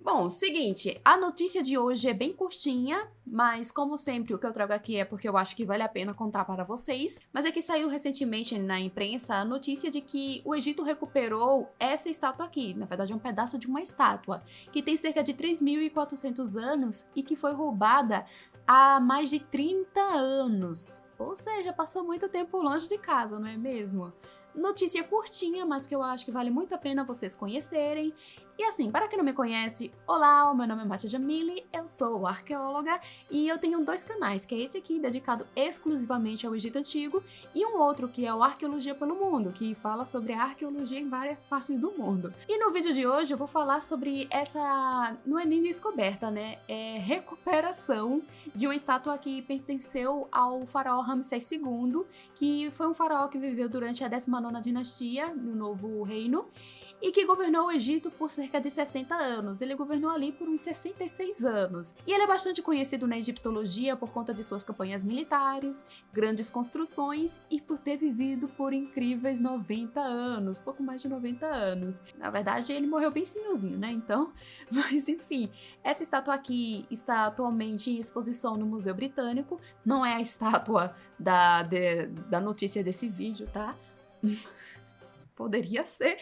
Bom, seguinte, a notícia de hoje é bem curtinha, mas como sempre o que eu trago aqui é porque eu acho que vale a pena contar para vocês. Mas é que saiu recentemente na imprensa a notícia de que o Egito recuperou essa estátua aqui. Na verdade é um pedaço de uma estátua, que tem cerca de 3.400 anos e que foi roubada há mais de 30 anos. Ou seja, passou muito tempo longe de casa, não é mesmo? Notícia curtinha, mas que eu acho que vale muito a pena vocês conhecerem. E assim, para quem não me conhece, olá, o meu nome é Márcia Jamile, eu sou arqueóloga e eu tenho dois canais, que é esse aqui, dedicado exclusivamente ao Egito Antigo, e um outro que é o Arqueologia pelo Mundo, que fala sobre a arqueologia em várias partes do mundo. E no vídeo de hoje eu vou falar sobre essa, não é nem descoberta, né, é recuperação de uma estátua que pertenceu ao faraó Ramsés II, que foi um faraó que viveu durante a 19ª dinastia, no Novo Reino, e que governou o Egito por cerca de 60 anos. Ele governou ali por uns 66 anos. E ele é bastante conhecido na egiptologia por conta de suas campanhas militares, grandes construções e por ter vivido por incríveis 90 anos, pouco mais de 90 anos. Na verdade, ele morreu bem senhorzinho, né? Então, mas enfim, essa estátua aqui está atualmente em exposição no Museu Britânico. Não é a estátua da notícia desse vídeo, tá? Poderia ser.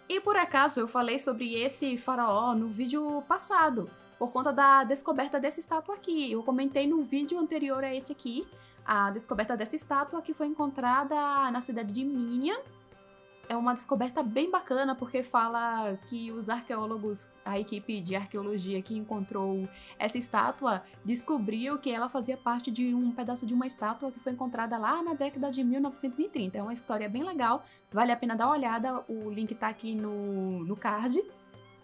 E por acaso eu falei sobre esse faraó no vídeo passado, por conta da descoberta dessa estátua aqui. Eu comentei no vídeo anterior a esse aqui, a descoberta dessa estátua que foi encontrada na cidade de Minya. É uma descoberta bem bacana porque fala que os arqueólogos, a equipe de arqueologia que encontrou essa estátua, descobriu que ela fazia parte de um pedaço de uma estátua que foi encontrada lá na década de 1930. É uma história bem legal, vale a pena dar uma olhada, o link tá aqui no card.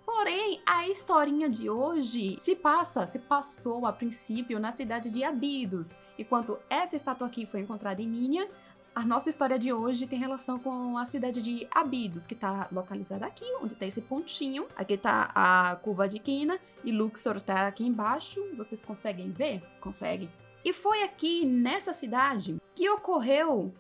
Porém, a historinha de hoje se passou a princípio na cidade de Abidos. Enquanto essa estátua aqui foi encontrada em Minya, a nossa história de hoje tem relação com a cidade de Abidos, que está localizada aqui, onde está esse pontinho. Aqui está a curva de quina e Luxor está aqui embaixo. Vocês conseguem ver? Conseguem. E foi aqui, nessa cidade, que ocorreu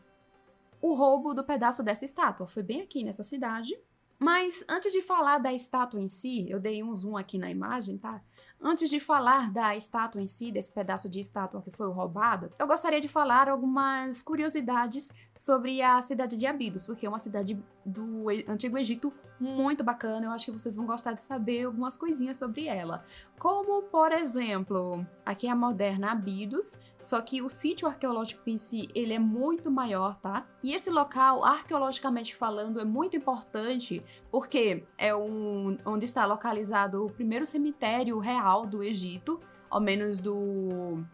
o roubo do pedaço dessa estátua. Foi bem aqui nessa cidade. Mas antes de falar da estátua em si, eu dei um zoom aqui na imagem, tá? Antes de falar da estátua em si, desse pedaço de estátua que foi roubado, eu gostaria de falar algumas curiosidades sobre a cidade de Abidos, porque é uma cidade do Antigo Egito muito bacana, eu acho que vocês vão gostar de saber algumas coisinhas sobre ela. Como, por exemplo, aqui é a moderna Abidos, só que o sítio arqueológico em si, ele é muito maior, tá? E esse local, arqueologicamente falando, é muito importante porque é onde está localizado o primeiro cemitério real do Egito, ao menos do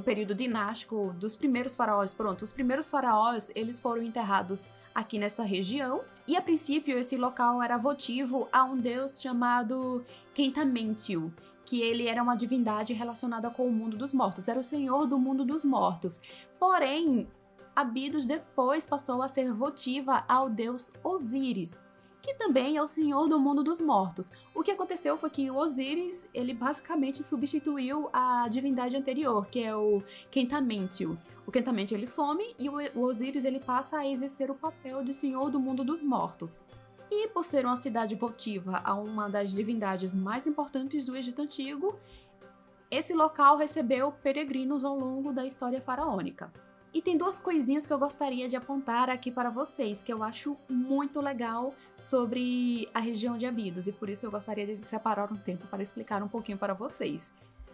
período dinástico dos primeiros faraós. Pronto, os primeiros faraós, eles foram enterrados aqui nessa região, e a princípio esse local era votivo a um deus chamado Khentamentiu, que ele era uma divindade relacionada com o mundo dos mortos, era o senhor do mundo dos mortos. Porém, Abidos depois passou a ser votiva ao deus Osíris, que também é o senhor do mundo dos mortos. O que aconteceu foi que o Osíris, ele basicamente substituiu a divindade anterior, que é o Khentamentiu. O Khentamentiu ele some e o Osíris ele passa a exercer o papel de senhor do mundo dos mortos. E por ser uma cidade votiva a uma das divindades mais importantes do Egito Antigo, esse local recebeu peregrinos ao longo da história faraônica. E tem duas coisinhas que eu gostaria de apontar aqui para vocês, que eu acho muito legal sobre a região de Abidos, e por isso eu gostaria de separar um tempo para explicar um pouquinho para vocês.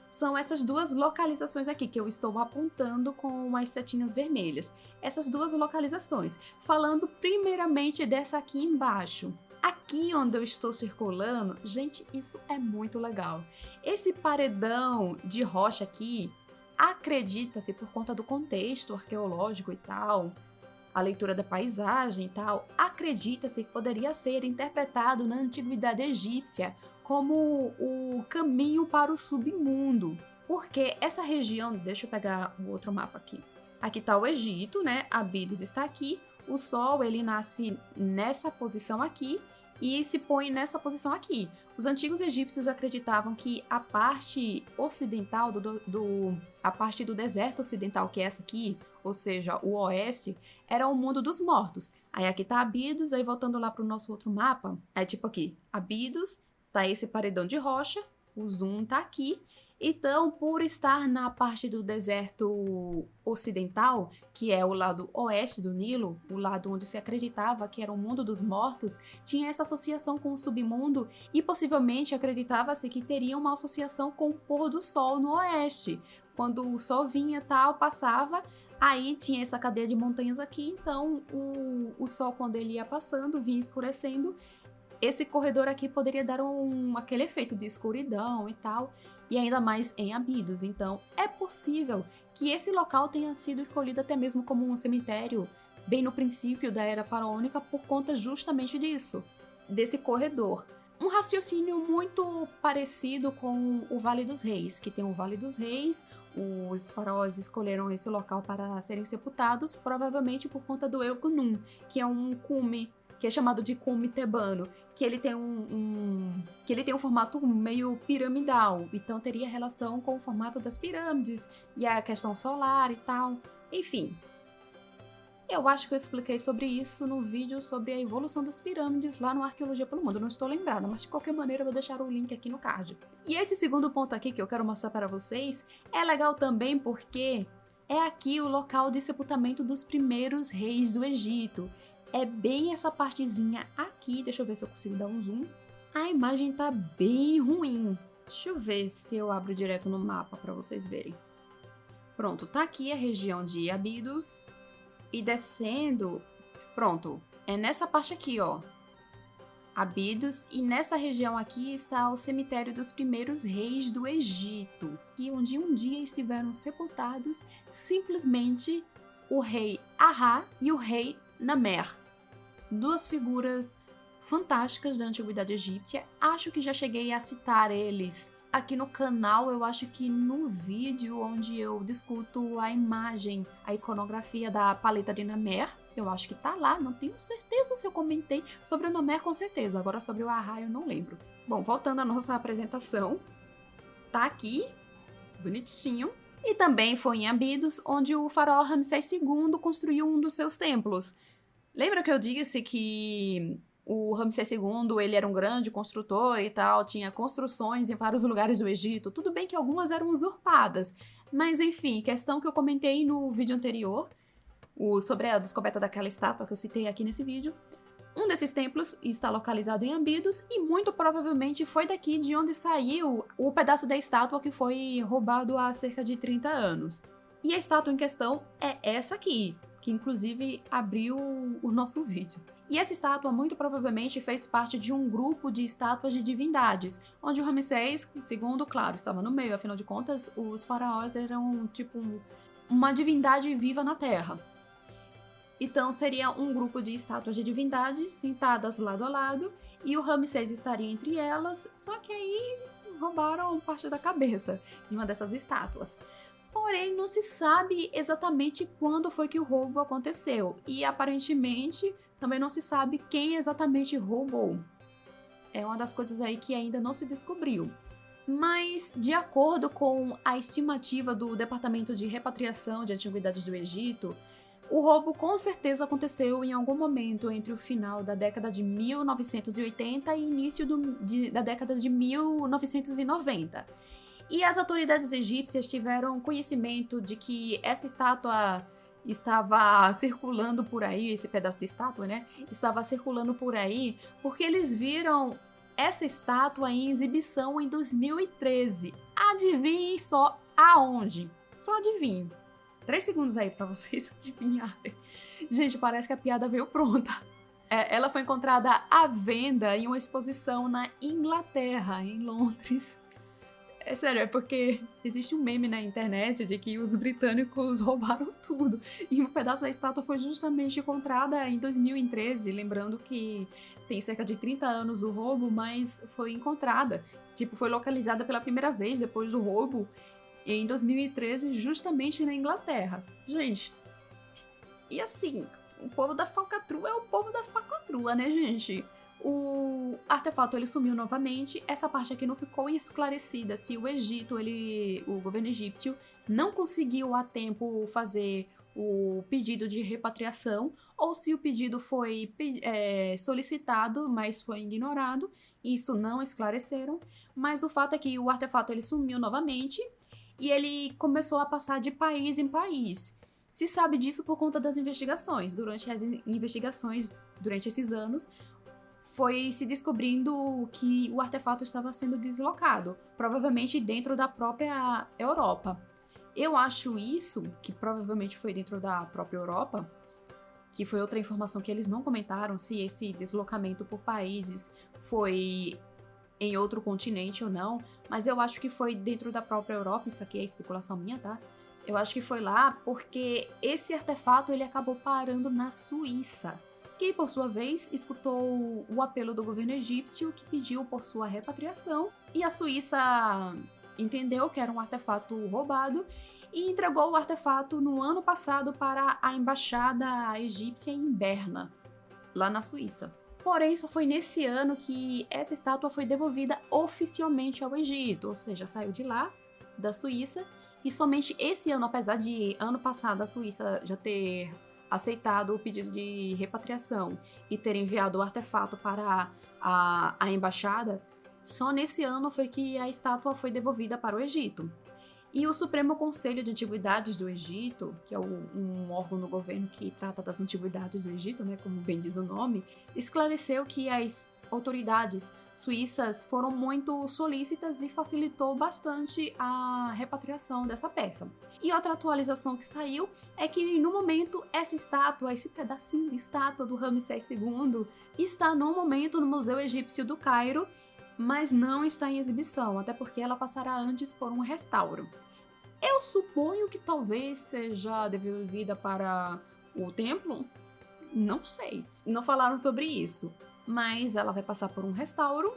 São essas duas localizações aqui que eu estou apontando com as setinhas vermelhas. Essas duas localizações. Falando primeiramente dessa aqui embaixo. Aqui onde eu estou circulando, gente, isso é muito legal. Esse paredão de rocha aqui, acredita-se, por conta do contexto arqueológico e tal, a leitura da paisagem e tal, acredita-se que poderia ser interpretado na antiguidade egípcia como o caminho para o submundo. Porque essa região, deixa eu pegar o outro mapa aqui. Aqui está o Egito, né? Abidos está aqui. O Sol, ele nasce nessa posição aqui e se põe nessa posição aqui. Os antigos egípcios acreditavam que a parte ocidental a parte do deserto ocidental, que é essa aqui, ou seja, o oeste, era o mundo dos mortos. Aí aqui tá Abidos, aí voltando lá pro nosso outro mapa, é tipo aqui, Abidos, Tá esse paredão de rocha, o zoom tá aqui. Então, por estar na parte do deserto ocidental, que é o lado oeste do Nilo, o lado onde se acreditava que era o mundo dos mortos, tinha essa associação com o submundo e possivelmente acreditava-se que teria uma associação com o pôr do sol no oeste. Quando o sol vinha tal, passava, aí tinha essa cadeia de montanhas aqui, então o sol quando ele ia passando, vinha escurecendo, esse corredor aqui poderia dar aquele efeito de escuridão e tal, e ainda mais em Abidos. Então, é possível que esse local tenha sido escolhido até mesmo como um cemitério, bem no princípio da Era Faraônica, por conta justamente disso, desse corredor. Um raciocínio muito parecido com o Vale dos Reis, que tem o Vale dos Reis, os faraós escolheram esse local para serem sepultados, provavelmente por conta do Eucunum, que é um cume, que é chamado de cume tebano, que ele tem que ele tem um formato meio piramidal, então teria relação com o formato das pirâmides e a questão solar e tal. Enfim, eu acho que eu expliquei sobre isso no vídeo sobre a evolução das pirâmides lá no Arqueologia pelo Mundo. Eu não estou lembrada, mas de qualquer maneira eu vou deixar o link aqui no card. E esse segundo ponto aqui que eu quero mostrar para vocês é legal também porque é aqui o local de sepultamento dos primeiros reis do Egito. É bem essa partezinha aqui, deixa eu ver se eu consigo dar um zoom. A imagem tá bem ruim. Deixa eu ver se eu abro direto no mapa para vocês verem. Pronto, tá aqui a região de Abidos. E descendo, pronto, é nessa parte aqui, ó, Abidos, e nessa região aqui está o cemitério dos primeiros reis do Egito, que onde um dia estiveram sepultados simplesmente o rei Ahá e o rei Namer. Duas figuras fantásticas da antiguidade egípcia, acho que já cheguei a citar eles aqui no canal, eu acho que no vídeo onde eu discuto a imagem, a iconografia da paleta de Namer, eu acho que tá lá, não tenho certeza se eu comentei sobre o Namer com certeza, agora sobre o Ahá eu não lembro. Bom, voltando à nossa apresentação, tá aqui, bonitinho, e também foi em Abidos onde o faraó Ramsés II construiu um dos seus templos. Lembra que eu disse que o Ramsés II, ele era um grande construtor e tal, tinha construções em vários lugares do Egito. Tudo bem que algumas eram usurpadas, mas enfim, questão que eu comentei no vídeo anterior, sobre a descoberta daquela estátua que eu citei aqui nesse vídeo. Um desses templos está localizado em Abidos e muito provavelmente foi daqui de onde saiu o pedaço da estátua que foi roubado há cerca de 30 anos. E a estátua em questão é essa aqui, que inclusive abriu o nosso vídeo. E essa estátua muito provavelmente fez parte de um grupo de estátuas de divindades, onde o Ramsés II, claro, estava no meio, afinal de contas, os faraós eram tipo uma divindade viva na Terra. Então seria um grupo de estátuas de divindades sentadas lado a lado, e o Ramsés estaria entre elas, só que aí roubaram parte da cabeça de uma dessas estátuas. Porém, não se sabe exatamente quando foi que o roubo aconteceu, e aparentemente também não se sabe quem exatamente roubou. É uma das coisas aí que ainda não se descobriu. Mas, de acordo com a estimativa do Departamento de Repatriação de Antiguidades do Egito, o roubo com certeza aconteceu em algum momento entre o final da década de 1980 e início da década de 1990. E as autoridades egípcias tiveram conhecimento de que essa estátua estava circulando por aí, esse pedaço de estátua, né? Estava circulando por aí porque eles viram essa estátua em exibição em 2013. Adivinhem só aonde? Só adivinhem. 3 segundos aí pra vocês adivinharem. Gente, parece que a piada veio pronta. Ela foi encontrada à venda em uma exposição na Inglaterra, em Londres. É sério, é porque existe um meme na internet de que os britânicos roubaram tudo. E um pedaço da estátua foi justamente encontrada em 2013, lembrando que tem cerca de 30 anos do roubo, mas foi encontrada. Tipo, foi localizada pela primeira vez depois do roubo em 2013, justamente na Inglaterra. Gente, e assim, o povo da falcatrua é o povo da falcatrua, né, gente? O artefato ele sumiu novamente. Essa parte aqui não ficou esclarecida se o Egito, o governo egípcio, não conseguiu a tempo fazer o pedido de repatriação, ou se o pedido foi solicitado, mas foi ignorado. Isso não esclareceram, mas o fato é que o artefato ele sumiu novamente e ele começou a passar de país em país. Se sabe disso por conta das investigações. Durante as investigações, durante esses anos, foi se descobrindo que o artefato estava sendo deslocado, provavelmente dentro da própria Europa. Eu acho isso, que provavelmente foi dentro da própria Europa, que foi outra informação que eles não comentaram, se esse deslocamento por países foi em outro continente ou não, mas eu acho que foi dentro da própria Europa, isso aqui é especulação minha, tá? Eu acho que foi lá porque esse artefato ele acabou parando na Suíça, que por sua vez escutou o apelo do governo egípcio que pediu por sua repatriação, e a Suíça entendeu que era um artefato roubado e entregou o artefato no ano passado para a embaixada egípcia em Berna, lá na Suíça. Porém, só foi nesse ano que essa estátua foi devolvida oficialmente ao Egito, ou seja, saiu de lá, da Suíça, e somente esse ano, apesar de ano passado a Suíça já ter aceitado o pedido de repatriação e ter enviado o artefato para a embaixada, só nesse ano foi que a estátua foi devolvida para o Egito. E o Supremo Conselho de Antiguidades do Egito, que é um órgão do governo que trata das antiguidades do Egito, né, como bem diz o nome, esclareceu que as autoridades suíças foram muito solícitas e facilitou bastante a repatriação dessa peça. E outra atualização que saiu é que no momento essa estátua, esse pedacinho de estátua do Ramsés II, está no momento no Museu Egípcio do Cairo, mas não está em exibição, até porque ela passará antes por um restauro. Eu suponho que talvez seja devolvida para o templo? Não sei. Não falaram sobre isso. Mas ela vai passar por um restauro.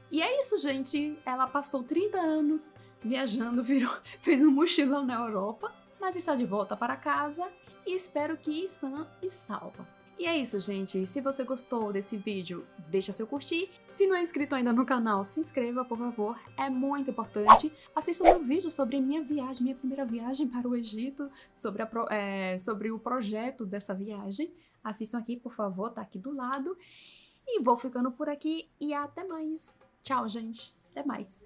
E é isso, gente. Ela passou 30 anos viajando, fez um mochilão na Europa, mas está de volta para casa e espero que sã e salva. E é isso, gente. Se você gostou desse vídeo, deixa seu curtir. Se não é inscrito ainda no canal, se inscreva, por favor. É muito importante. Assista o meu vídeo sobre minha primeira viagem para o Egito, sobre o projeto dessa viagem. Assistam aqui, por favor, tá aqui do lado. E vou ficando por aqui e até mais. Tchau, gente. Até mais.